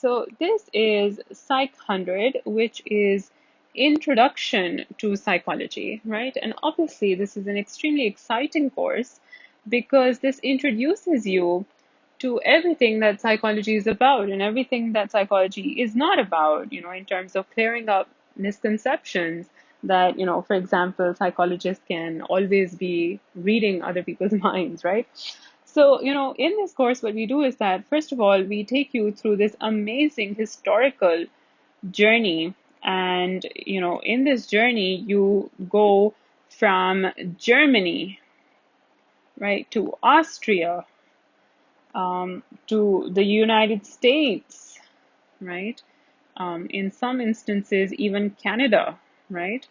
So this is Psych 100, which is Introduction to Psychology, right? And obviously, this is an extremely exciting course because this introduces you to everything that psychology is about and everything that psychology is not about, in terms of clearing up misconceptions that, for example, psychologists can always be reading other people's minds, right? So, in this course, what we do is that, first of all, we take you through this amazing historical journey. And, in this journey, you go from Germany, right, to Austria, to the United States, right? In some instances, even Canada, right?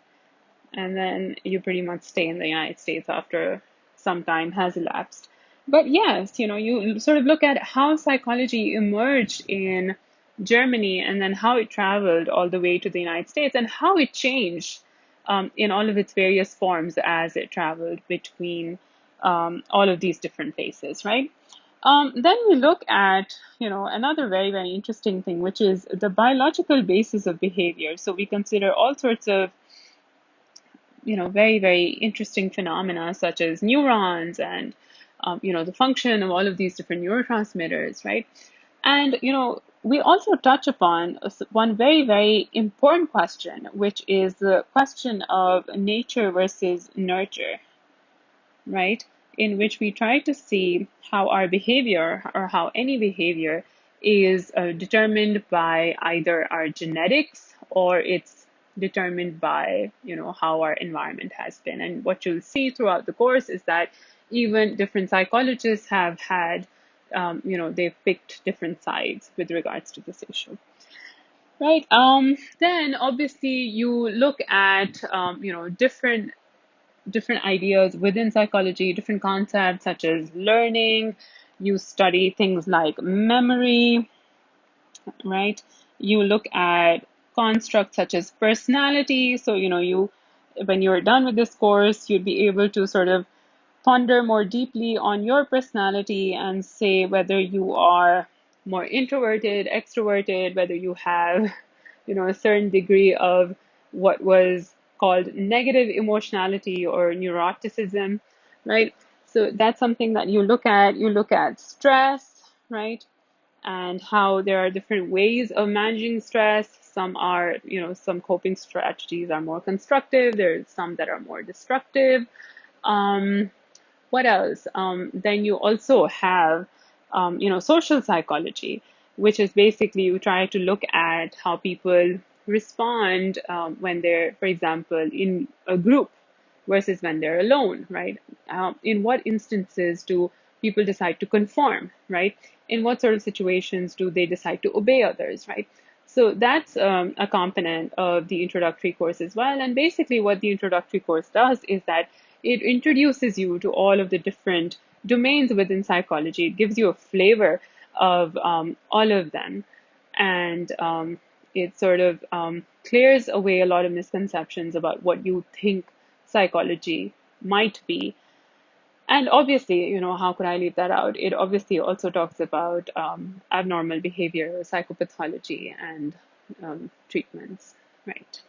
And then you pretty much stay in the United States after some time has elapsed. But yes, you sort of look at how psychology emerged in Germany and then how it traveled all the way to the United States and how it changed in all of its various forms as it traveled between all of these different phases, right? Then we look at, another very, very interesting thing, which is the biological basis of behavior. So we consider all sorts of, very, very interesting phenomena such as neurons and, the function of all of these different neurotransmitters, right? And, we also touch upon one very, very important question, which is the question of nature versus nurture, right? In which we try to see how our behavior or how any behavior is determined by either our genetics or it's determined by, how our environment has been. And what you'll see throughout the course is that even different psychologists have had, they've picked different sides with regards to this issue. Right. Then obviously you look at, different ideas within psychology, different concepts such as learning. You study things like memory, right? You look at constructs such as personality. So, when you're done with this course, you'd be able to sort of ponder more deeply on your personality and say whether you are more introverted, extroverted, whether you have, a certain degree of what was called negative emotionality or neuroticism, right? So that's something that you look at. You look at stress, right? And how there are different ways of managing stress. Some are, some coping strategies are more constructive. There's some that are more destructive. What else? Then you also have, social psychology, which is basically you try to look at how people respond when they're, for example, in a group versus when they're alone, right? In what instances do people decide to conform, right? In what sort of situations do they decide to obey others, right? So that's a component of the introductory course as well. And basically what the introductory course does is that it introduces you to all of the different domains within psychology. It gives you a flavor of all of them. And it sort of clears away a lot of misconceptions about what you think psychology might be. And obviously, how could I leave that out? It obviously also talks about abnormal behavior, psychopathology, and treatments, right?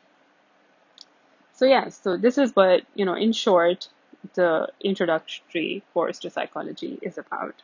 So yes, so this is what, in short, the introductory course to psychology is about.